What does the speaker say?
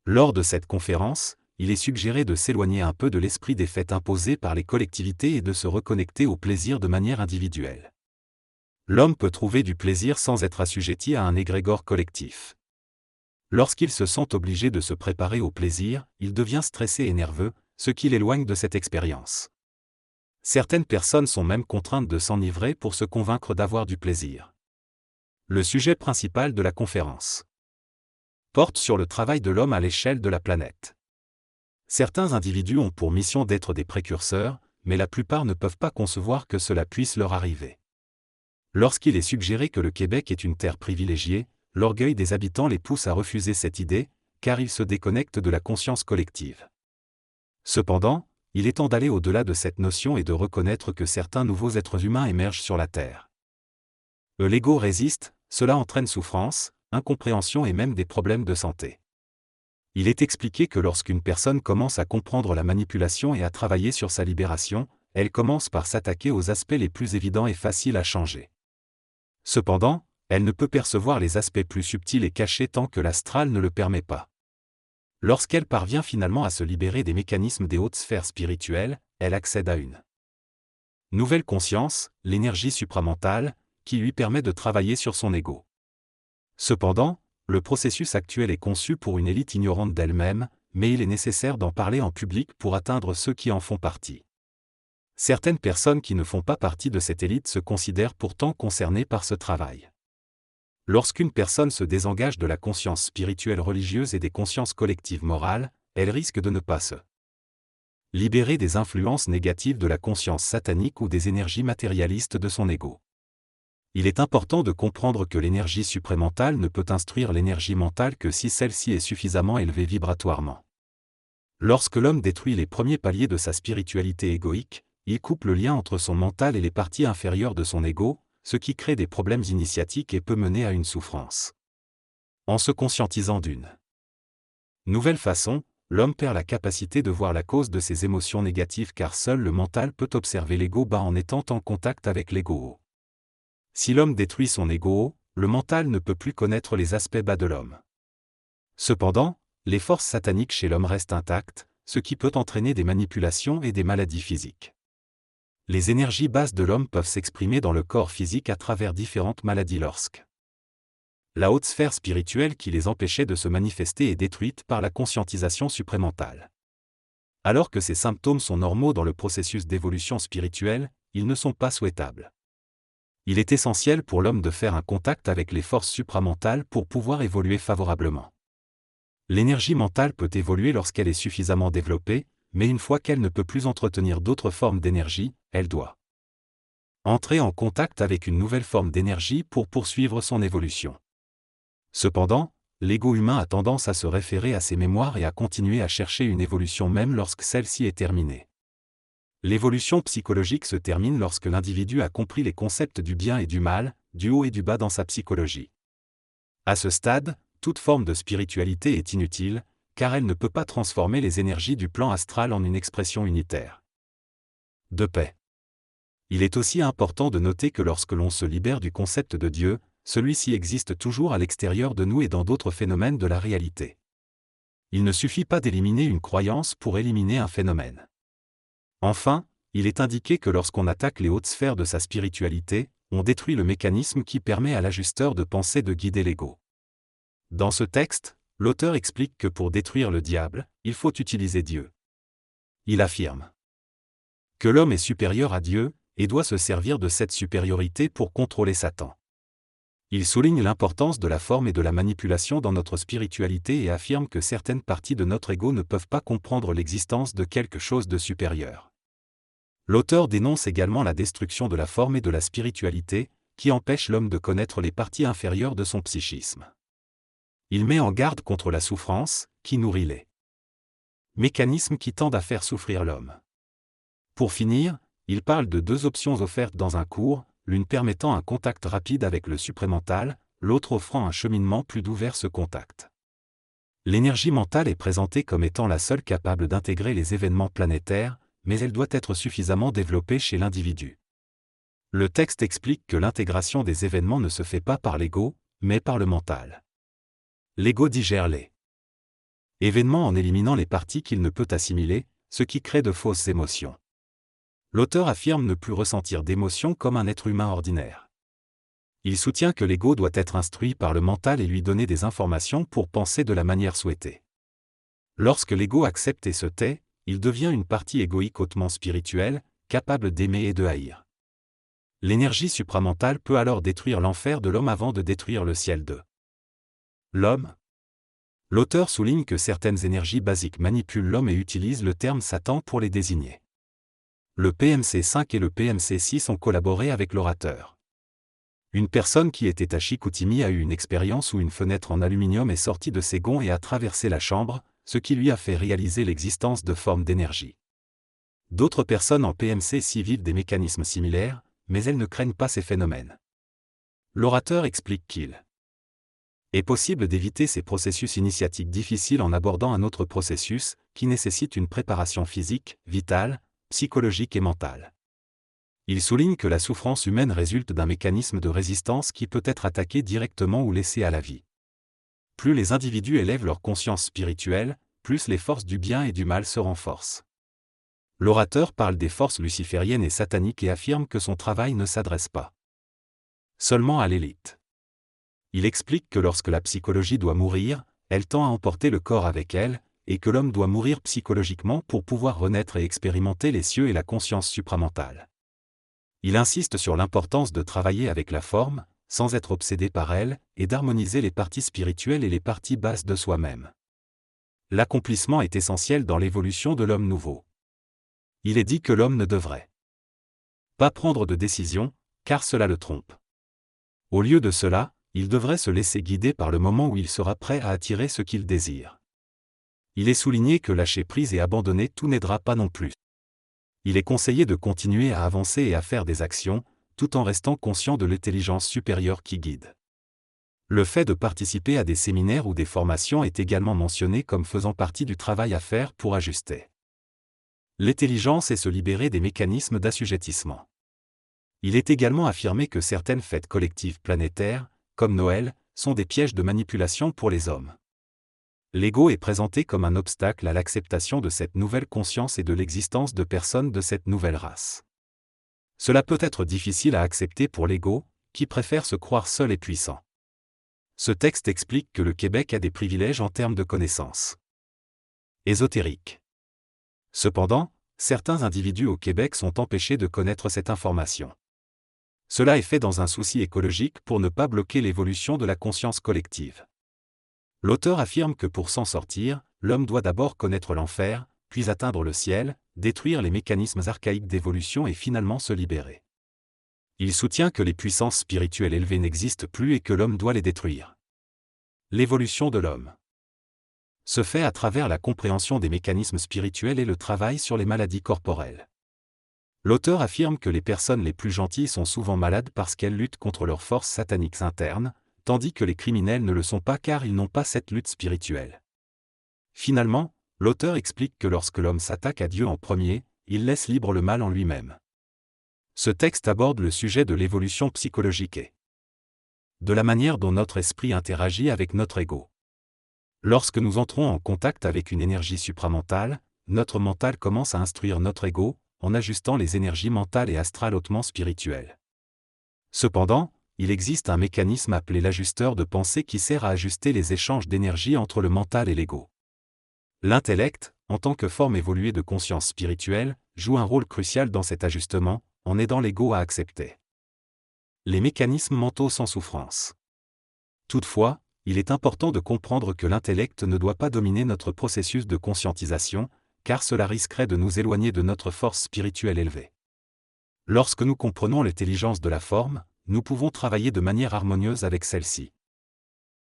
Lors de cette conférence, il est suggéré de s'éloigner un peu de l'esprit des faits imposés par les collectivités et de se reconnecter au plaisir de manière individuelle. L'homme peut trouver du plaisir sans être assujetti à un égrégore collectif. Lorsqu'il se sent obligé de se préparer au plaisir, il devient stressé et nerveux, ce qui l'éloigne de cette expérience. Certaines personnes sont même contraintes de s'enivrer pour se convaincre d'avoir du plaisir. Le sujet principal de la conférence porte sur le travail de l'homme à l'échelle de la planète. Certains individus ont pour mission d'être des précurseurs, mais la plupart ne peuvent pas concevoir que cela puisse leur arriver. Lorsqu'il est suggéré que le Québec est une terre privilégiée, l'orgueil des habitants les pousse à refuser cette idée, car ils se déconnectent de la conscience collective. Cependant, il est temps d'aller au-delà de cette notion et de reconnaître que certains nouveaux êtres humains émergent sur la Terre. L'ego résiste, cela entraîne souffrance, incompréhension et même des problèmes de santé. Il est expliqué que lorsqu'une personne commence à comprendre la manipulation et à travailler sur sa libération, elle commence par s'attaquer aux aspects les plus évidents et faciles à changer. Cependant, elle ne peut percevoir les aspects plus subtils et cachés tant que l'astral ne le permet pas. Lorsqu'elle parvient finalement à se libérer des mécanismes des hautes sphères spirituelles, elle accède à une nouvelle conscience, l'énergie supramentale, qui lui permet de travailler sur son ego. Cependant, le processus actuel est conçu pour une élite ignorante d'elle-même, mais il est nécessaire d'en parler en public pour atteindre ceux qui en font partie. Certaines personnes qui ne font pas partie de cette élite se considèrent pourtant concernées par ce travail. Lorsqu'une personne se désengage de la conscience spirituelle religieuse et des consciences collectives morales, elle risque de ne pas se libérer des influences négatives de la conscience satanique ou des énergies matérialistes de son ego. Il est important de comprendre que l'énergie supramentale ne peut instruire l'énergie mentale que si celle-ci est suffisamment élevée vibratoirement. Lorsque l'homme détruit les premiers paliers de sa spiritualité égoïque, il coupe le lien entre son mental et les parties inférieures de son ego, ce qui crée des problèmes initiatiques et peut mener à une souffrance. En se conscientisant d'une nouvelle façon, l'homme perd la capacité de voir la cause de ses émotions négatives car seul le mental peut observer l'ego bas en étant en contact avec l'ego haut. Si l'homme détruit son ego haut, le mental ne peut plus connaître les aspects bas de l'homme. Cependant, les forces sataniques chez l'homme restent intactes, ce qui peut entraîner des manipulations et des maladies physiques. Les énergies basses de l'homme peuvent s'exprimer dans le corps physique à travers différentes maladies lorsque la haute sphère spirituelle qui les empêchait de se manifester est détruite par la conscientisation supramentale. Alors que ces symptômes sont normaux dans le processus d'évolution spirituelle, ils ne sont pas souhaitables. Il est essentiel pour l'homme de faire un contact avec les forces supramentales pour pouvoir évoluer favorablement. L'énergie mentale peut évoluer lorsqu'elle est suffisamment développée, mais une fois qu'elle ne peut plus entretenir d'autres formes d'énergie, elle doit entrer en contact avec une nouvelle forme d'énergie pour poursuivre son évolution. Cependant, l'ego humain a tendance à se référer à ses mémoires et à continuer à chercher une évolution même lorsque celle-ci est terminée. L'évolution psychologique se termine lorsque l'individu a compris les concepts du bien et du mal, du haut et du bas dans sa psychologie. À ce stade, toute forme de spiritualité est inutile, car elle ne peut pas transformer les énergies du plan astral en une expression unitaire de paix. Il est aussi important de noter que lorsque l'on se libère du concept de Dieu, celui-ci existe toujours à l'extérieur de nous et dans d'autres phénomènes de la réalité. Il ne suffit pas d'éliminer une croyance pour éliminer un phénomène. Enfin, il est indiqué que lorsqu'on attaque les hautes sphères de sa spiritualité, on détruit le mécanisme qui permet à l'ajusteur de pensée de guider l'ego. Dans ce texte, l'auteur explique que pour détruire le diable, il faut utiliser Dieu. Il affirme que l'homme est supérieur à Dieu, et doit se servir de cette supériorité pour contrôler Satan. Il souligne l'importance de la forme et de la manipulation dans notre spiritualité et affirme que certaines parties de notre ego ne peuvent pas comprendre l'existence de quelque chose de supérieur. L'auteur dénonce également la destruction de la forme et de la spiritualité, qui empêche l'homme de connaître les parties inférieures de son psychisme. Il met en garde contre la souffrance, qui nourrit les mécanismes qui tendent à faire souffrir l'homme. Pour finir, il parle de deux options offertes dans un cours, l'une permettant un contact rapide avec le supramental, l'autre offrant un cheminement plus doux vers ce contact. L'énergie mentale est présentée comme étant la seule capable d'intégrer les événements planétaires, mais elle doit être suffisamment développée chez l'individu. Le texte explique que l'intégration des événements ne se fait pas par l'ego, mais par le mental. L'ego digère les événement en éliminant les parties qu'il ne peut assimiler, ce qui crée de fausses émotions. L'auteur affirme ne plus ressentir d'émotions comme un être humain ordinaire. Il soutient que l'ego doit être instruit par le mental et lui donner des informations pour penser de la manière souhaitée. Lorsque l'ego accepte et se tait, il devient une partie égoïque hautement spirituelle, capable d'aimer et de haïr. L'énergie supramentale peut alors détruire l'enfer de l'homme avant de détruire le ciel de l'homme. L'auteur souligne que certaines énergies basiques manipulent l'homme et utilise le terme Satan pour les désigner. Le PMC5 et le PMC6 ont collaboré avec l'orateur. Une personne qui était à Chicoutimi a eu une expérience où une fenêtre en aluminium est sortie de ses gonds et a traversé la chambre, ce qui lui a fait réaliser l'existence de formes d'énergie. D'autres personnes en PMC6 vivent des mécanismes similaires, mais elles ne craignent pas ces phénomènes. L'orateur explique qu'il est possible d'éviter ces processus initiatiques difficiles en abordant un autre processus, qui nécessite une préparation physique, vitale, psychologique et mentale. Il souligne que la souffrance humaine résulte d'un mécanisme de résistance qui peut être attaqué directement ou laissé à la vie. Plus les individus élèvent leur conscience spirituelle, plus les forces du bien et du mal se renforcent. L'orateur parle des forces lucifériennes et sataniques et affirme que son travail ne s'adresse pas seulement à l'élite. Il explique que lorsque la psychologie doit mourir, elle tend à emporter le corps avec elle, et que l'homme doit mourir psychologiquement pour pouvoir renaître et expérimenter les cieux et la conscience supramentale. Il insiste sur l'importance de travailler avec la forme, sans être obsédé par elle, et d'harmoniser les parties spirituelles et les parties basses de soi-même. L'accomplissement est essentiel dans l'évolution de l'homme nouveau. Il est dit que l'homme ne devrait pas prendre de décision, car cela le trompe. Au lieu de cela, il devrait se laisser guider par le moment où il sera prêt à attirer ce qu'il désire. Il est souligné que lâcher prise et abandonner tout n'aidera pas non plus. Il est conseillé de continuer à avancer et à faire des actions, tout en restant conscient de l'intelligence supérieure qui guide. Le fait de participer à des séminaires ou des formations est également mentionné comme faisant partie du travail à faire pour ajuster l'intelligence et se libérer des mécanismes d'assujettissement. Il est également affirmé que certaines fêtes collectives planétaires, comme Noël, sont des pièges de manipulation pour les hommes. L'ego est présenté comme un obstacle à l'acceptation de cette nouvelle conscience et de l'existence de personnes de cette nouvelle race. Cela peut être difficile à accepter pour l'ego, qui préfère se croire seul et puissant. Ce texte explique que le Québec a des privilèges en termes de connaissances ésotériques. Cependant, certains individus au Québec sont empêchés de connaître cette information. Cela est fait dans un souci écologique pour ne pas bloquer l'évolution de la conscience collective. L'auteur affirme que pour s'en sortir, l'homme doit d'abord connaître l'enfer, puis atteindre le ciel, détruire les mécanismes archaïques d'évolution et finalement se libérer. Il soutient que les puissances spirituelles élevées n'existent plus et que l'homme doit les détruire. L'évolution de l'homme se fait à travers la compréhension des mécanismes spirituels et le travail sur les maladies corporelles. L'auteur affirme que les personnes les plus gentilles sont souvent malades parce qu'elles luttent contre leurs forces sataniques internes, tandis que les criminels ne le sont pas car ils n'ont pas cette lutte spirituelle. Finalement, l'auteur explique que lorsque l'homme s'attaque à Dieu en premier, il laisse libre le mal en lui-même. Ce texte aborde le sujet de l'évolution psychologique et de la manière dont notre esprit interagit avec notre ego. Lorsque nous entrons en contact avec une énergie supramentale, notre mental commence à instruire notre ego, en ajustant les énergies mentales et astrales hautement spirituelles. Cependant, il existe un mécanisme appelé l'ajusteur de pensée qui sert à ajuster les échanges d'énergie entre le mental et l'ego. L'intellect, en tant que forme évoluée de conscience spirituelle, joue un rôle crucial dans cet ajustement, en aidant l'ego à accepter les mécanismes mentaux sans souffrance. Toutefois, il est important de comprendre que l'intellect ne doit pas dominer notre processus de conscientisation, car cela risquerait de nous éloigner de notre force spirituelle élevée. Lorsque nous comprenons l'intelligence de la forme, nous pouvons travailler de manière harmonieuse avec celle-ci.